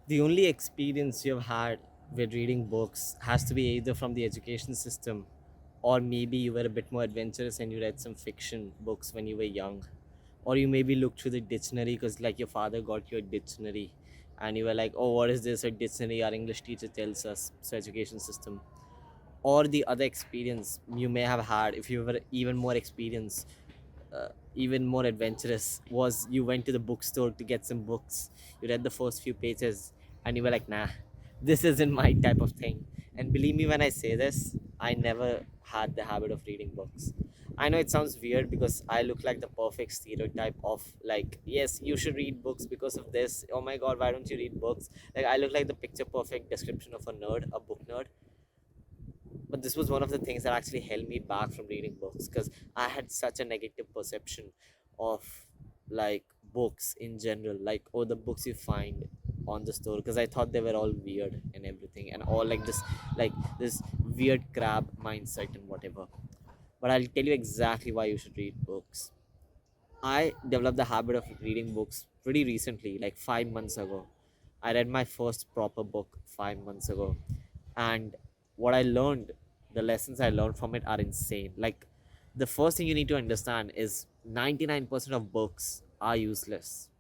The only experience you've had with reading books has to be either from the education system, or maybe you were a bit more adventurous and you read some fiction books when you were young, or you maybe looked through the dictionary because like your father got you a dictionary and you were like, oh, what is this, a dictionary, our English teacher tells us, so education system. Or the other experience you may have had, if you were even more experienced, even more adventurous, was you went to the bookstore to get some books. You read the first few pages and you were like, nah, this isn't my type of thing. And believe me when I say this, I never had the habit of reading books. I know it sounds weird because I look like the perfect stereotype of like, yes, you should read books because of this. Oh my god, why don't you read books? Like, I look like the picture perfect description of a nerd, a book nerd. But this was one of the things that actually held me back from reading books, because I had such a negative perception of like books in general, like, oh, the books you find on the store, because I thought they were all weird and everything, and all like this weird crab mindset and whatever. But I'll tell you exactly why you should read books. I developed the habit of reading books pretty recently, like 5 months ago. I read my first proper book 5 months ago. And what I learned, the lessons I learned from it are insane. Like, the first thing you need to understand is 99% of books are useless.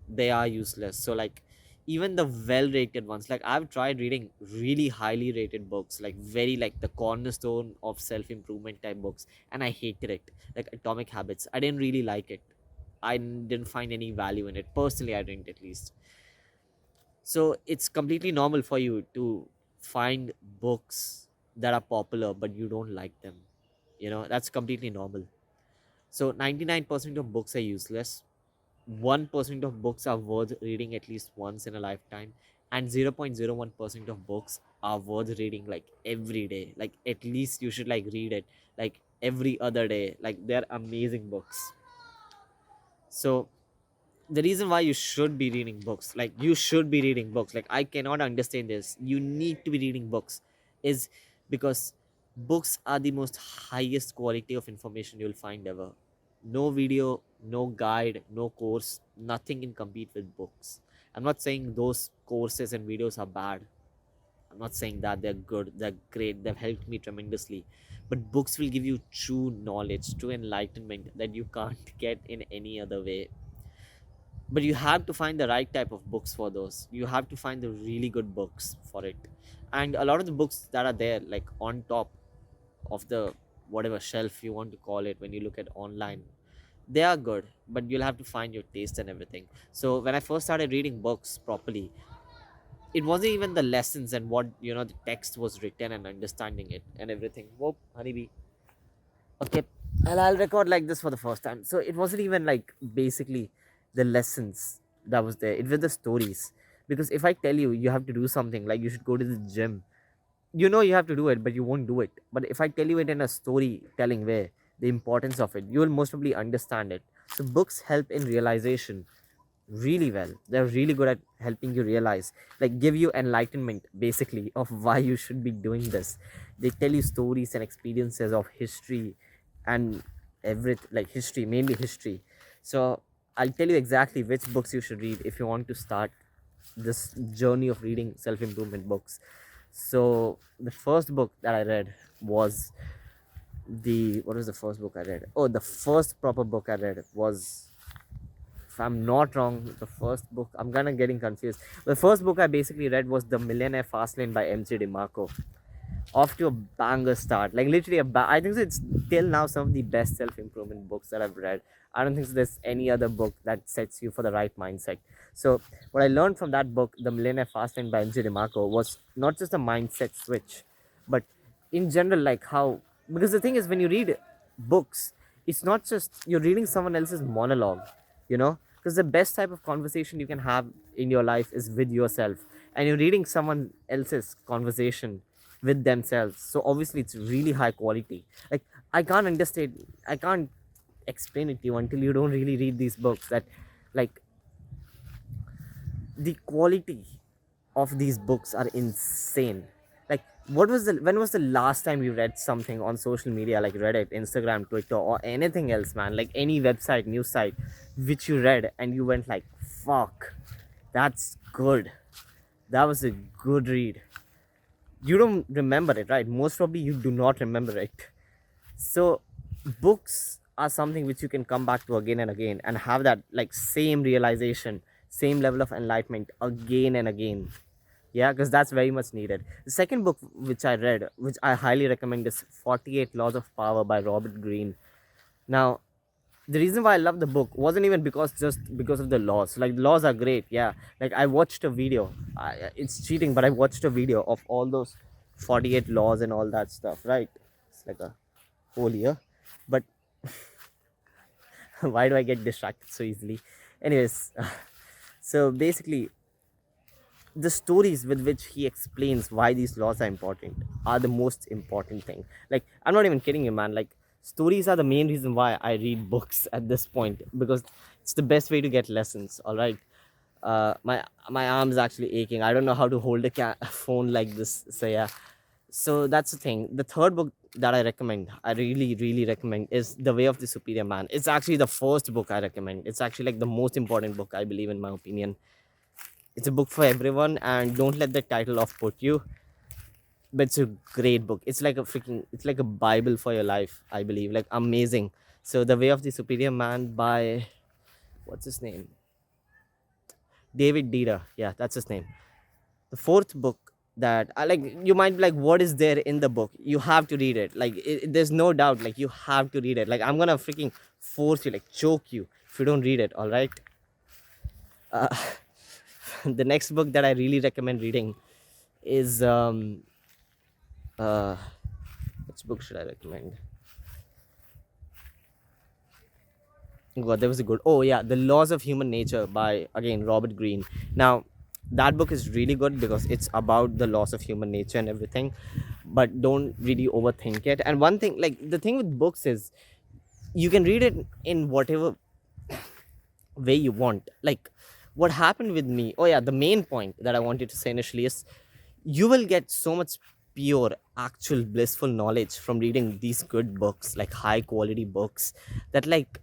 They are useless. So, like, even the well rated ones, like, I've tried reading really highly rated books, like, very, like, the cornerstone of self improvement type books, and I hated it. Like, Atomic Habits, I didn't really like it. I didn't find any value in it. Personally, I didn't, at least. So it's completely normal for you to find books that are popular but you don't like them. That's completely normal. So 99% of books are useless. 1% of books are worth reading at least once in a lifetime, and 0.01% of books are worth reading like every day. Like, at least you should like read it like every other day. Like, they're amazing books. So the reason why you should be reading books, like, you should be reading books, like, I cannot understand this, you need to be reading books, is because books are the most highest quality of information you'll find ever. No video, no guide, no course, nothing can compete with books. I'm not saying those courses and videos are bad. I'm not saying that they're good, they're great, they've helped me tremendously. But books will give you true knowledge, true enlightenment that you can't get in any other way. But you have to find the right type of books for those. You have to find the really good books for it. And a lot of the books that are there, like on top of the whatever shelf you want to call it, when you look at online, they are good, but you'll have to find your taste and everything. So when I first started reading books properly, it wasn't even the lessons and what the text was written and understanding it and everything. Whoa, honeybee. Okay, and I'll record like this for the first time. So it wasn't even like basically the lessons that was there. It was the stories. Because if I tell you have to do something, like you should go to the gym, you have to do it, but you won't do it. But if I tell you it in a storytelling way, the importance of it, you will most probably understand it. So books help in realization really well. They're really good at helping you realize, like, give you enlightenment basically of why you should be doing this. They tell you stories and experiences of history and everything, like history, mainly history. So I'll tell you exactly which books you should read if you want to start this journey of reading self-improvement books. So the first book that I read was the what was the first book I read? Oh, the first proper book I read was, if I'm not wrong, the first book, I'm kind of getting confused. The first book I basically read was The Millionaire Fastlane by M.J. DeMarco. Off to a banger start. Like, literally, I think it's till now some of the best self improvement books that I've read. I don't think there's any other book that sets you for the right mindset. So, what I learned from that book, The Millionaire Fastlane by M.J. DeMarco, was not just a mindset switch, but in general, like how, because the thing is, when you read books, it's not just you're reading someone else's monologue, because the best type of conversation you can have in your life is with yourself, and you're reading someone else's conversation with themselves, so obviously it's really high quality. Like, I can't explain it to you until you don't really read these books, that, like, the quality of these books are insane. Like, when was the last time you read something on social media, like Reddit, Instagram, Twitter, or anything else, man, like any website, news site, which you read and you went like, fuck, that's good, That was a good read. You don't remember it, right? Most probably you do not remember it. So books are something which you can come back to again and again and have that like same realization, same level of enlightenment again and again. Yeah, because that's very much needed. The second book which I read, which I highly recommend, is 48 Laws of Power by Robert Greene. Now, the reason why I love the book wasn't even because of the laws. Like, the laws are great, yeah. Like, I watched a video. It's cheating, but I watched a video of all those 48 laws and all that stuff, right? It's like a whole year. But why do I get distracted so easily? Anyways, so basically, the stories with which he explains why these laws are important are the most important thing. Like, I'm not even kidding you, man. Like, stories are the main reason why I read books at this point, because it's the best way to get lessons. All right. My arm is actually aching. I don't know how to hold a phone like this. So yeah. So that's the thing. The third book that I recommend, I really recommend, is The Way of the Superior Man. It's actually the first book I recommend. It's actually like the most important book, I believe, in my opinion. It's a book for everyone, and don't let the title off put you. But it's a great book. It's like a Bible for your life, I believe. Like, amazing. So The Way of the Superior Man by, what's his name? David Dida. Yeah, that's his name. The fourth book that I like, you might be like, what is there in the book? You have to read it. Like, there's no doubt. Like, you have to read it. Like, I'm gonna freaking force you, like, choke you if you don't read it. All right. Uh, the next book that I really recommend reading is which book should I recommend? God, there was a good. Oh yeah, The Laws of Human Nature by, again, Robert Greene. Now, that book is really good because it's about the laws of human nature and everything, but don't really overthink it. And one thing, like, the thing with books is you can read it in whatever way you want. Like, what happened with me, oh yeah, the main point that I wanted to say initially is, you will get so much pure, actual, blissful knowledge from reading these good books, like high quality books, that, like,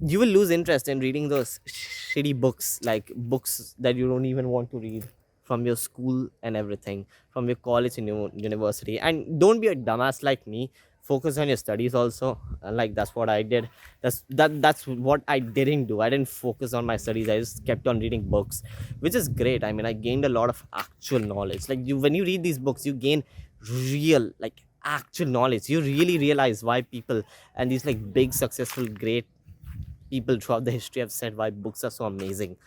you will lose interest in reading those shitty books, like books that you don't even want to read from your school and everything, from your college and your university. And don't be a dumbass like me. Focus on your studies also. Like, that's what I did. That's what I didn't do. I didn't focus on my studies. I just kept on reading books, which is great. I mean, I gained a lot of actual knowledge. Like, when you read these books, you gain real, like, actual knowledge. You really realize why people and these, like, big, successful, great people throughout the history have said why books are so amazing.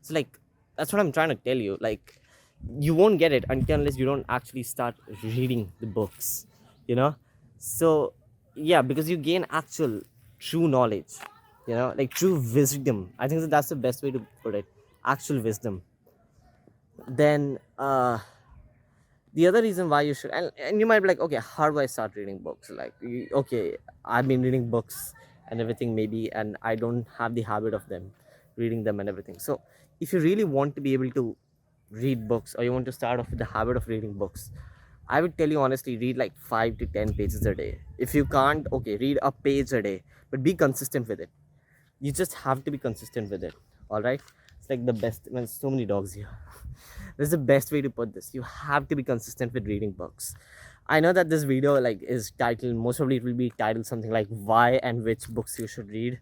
So, like, that's what I'm trying to tell you. Like, you won't get it unless you don't actually start reading the books, you know. So yeah, because you gain actual true knowledge, like true wisdom. I think that's the best way to put it. Actual wisdom. Then the other reason why you should, and you might be like, okay, how do I start reading books? Like, okay, I've been reading books and everything, maybe, and I don't have the habit of them reading them and everything. So if you really want to be able to read books, or you want to start off with the habit of reading books, I would tell you honestly, read like 5 to 10 pages a day. If you can't, okay, read a page a day, but be consistent with it. You just have to be consistent with it. All right. It's like the best. Man, so many dogs here. This is the best way to put this. You have to be consistent with reading books. I know that this video, like, is titled, most probably it will be titled something like why and which books you should read,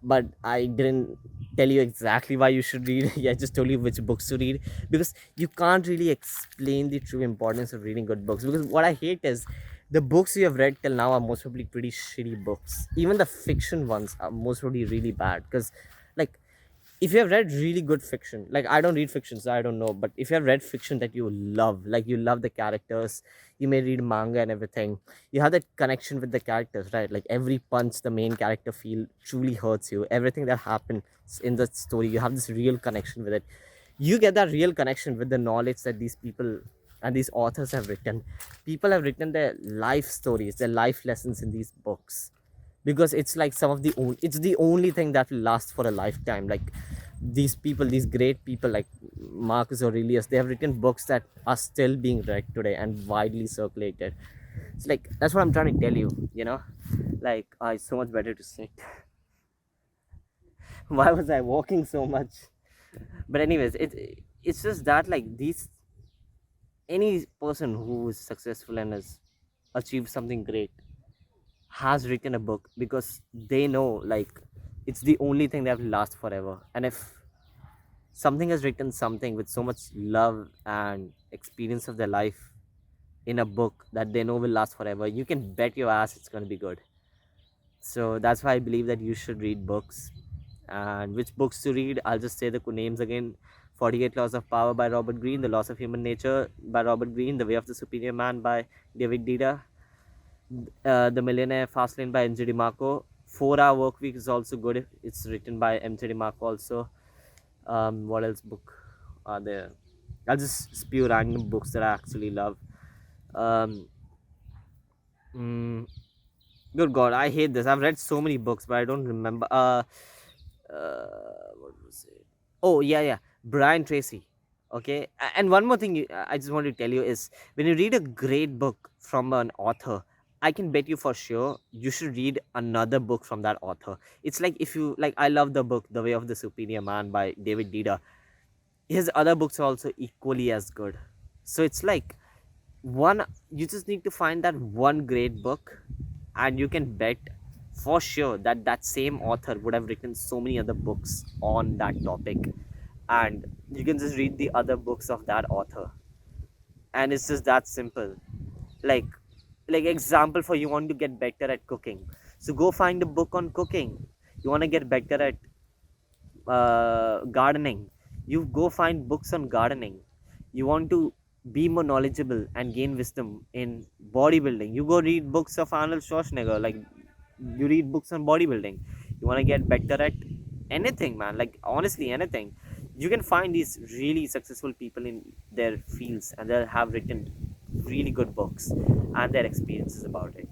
but I didn't tell you exactly why you should read. Yeah, I just told you which books to read, because you can't really explain the true importance of reading good books. Because what I hate is the books you have read till now are most probably pretty shitty books. Even the fiction ones are most probably really bad. Because, like, if you have read really good fiction, like, I don't read fiction, so I don't know, but if you have read fiction that you love, like, you love the characters, you may read manga and everything, you have that connection with the characters, right? Like, every punch the main character feel truly hurts you. Everything that happens in the story, you have this real connection with it. You get that real connection with the knowledge that these people and these authors have written. People have written their life stories, their life lessons in these books, because it's like it's the only thing that will last for a lifetime. Like, these people, these great people like Marcus Aurelius, they have written books that are still being read today and widely circulated. It's like, that's what I'm trying to tell you, like, it's so much better to sit. Why was I walking so much? But anyways, it's just that like these any person who is successful and has achieved something great has written a book because they know like it's the only thing that will last forever. And if something has written something with so much love and experience of their life in a book that they know will last forever, you can bet your ass it's going to be good. So that's why I believe that you should read books. And which books to read, I'll just say the names again: 48 Laws of Power by Robert Greene, The Laws of Human Nature by Robert Greene, The Way of the Superior Man by David Dida, The Millionaire Fastlane by NJ DeMarco. 4 Hour Work Week is also good. It's written by MJ DeMarco also. What else book are there? I'll just spew random books that I actually love. Um, mm, Good God, I hate this. I've read so many books, but I don't remember. What was it? Oh yeah, Brian Tracy. Okay, and one more thing I just want to tell you is when you read a great book from an author, I can bet you for sure you should read another book from that author. It's like if you like, I love the book The Way of the Superior Man by David Dida. His other books are also equally as good. So it's like one, you just need to find that one great book, and you can bet for sure that that same author would have written so many other books on that topic, and you can just read the other books of that author, and it's just that simple. like example, for you want to get better at cooking, so go find a book on cooking. You want to get better at gardening, you go find books on gardening. You want to be more knowledgeable and gain wisdom in bodybuilding, you go read books of Arnold Schwarzenegger. Like, you read books on bodybuilding. You want to get better at anything, man, like honestly anything. You can find these really successful people in their fields, and they have written really good books and their experiences about it.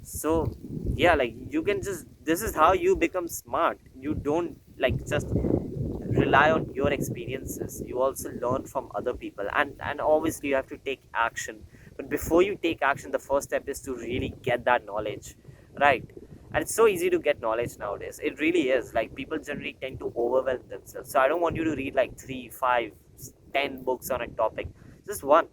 So yeah, like you can just, this is how you become smart. You don't like just rely on your experiences, you also learn from other people, and obviously you have to take action. But before you take action, the first step is to really get that knowledge, right? And it's so easy to get knowledge nowadays, it really is. Like, people generally tend to overwhelm themselves, so I don't want you to read like 3, 5, 10 books on a topic. Just one.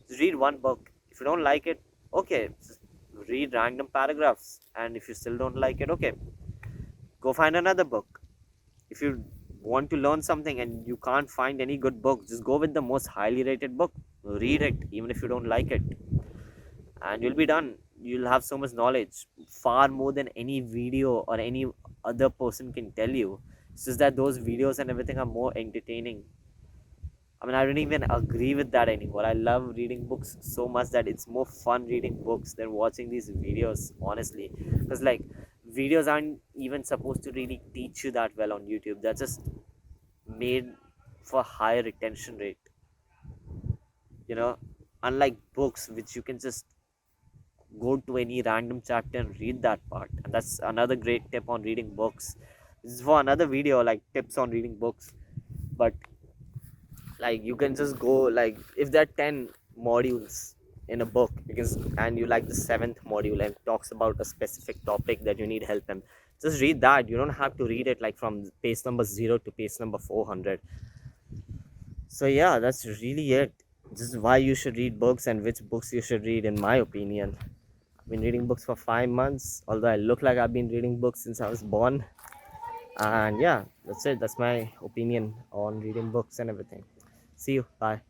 Just read one book. If you don't like it, okay, just read random paragraphs. And if you still don't like it, okay, go find another book. If you want to learn something and you can't find any good book, just go with the most highly rated book. Read it, even if you don't like it, and you'll be done. You'll have so much knowledge, far more than any video or any other person can tell you. It's just that those videos and everything are more entertaining. I mean, I don't even agree with that anymore. I love reading books so much that it's more fun reading books than watching these videos, honestly. Because, like, videos aren't even supposed to really teach you that well on YouTube. They're just made for higher retention rate, you know, unlike books, which you can just go to any random chapter and read that part. And that's another great tip on reading books. This is for another video, like tips on reading books. But like, you can just go, like, if there are 10 modules in a book, because and you like the 7th module and talks about a specific topic that you need help in, just read that. You don't have to read it like from page number 0 to page number 400. So yeah, that's really it. This is why you should read books and which books you should read, in my opinion. I've been reading books for 5 months, although I look like I've been reading books since I was born. And yeah, that's it. That's my opinion on reading books and everything. See you. Bye.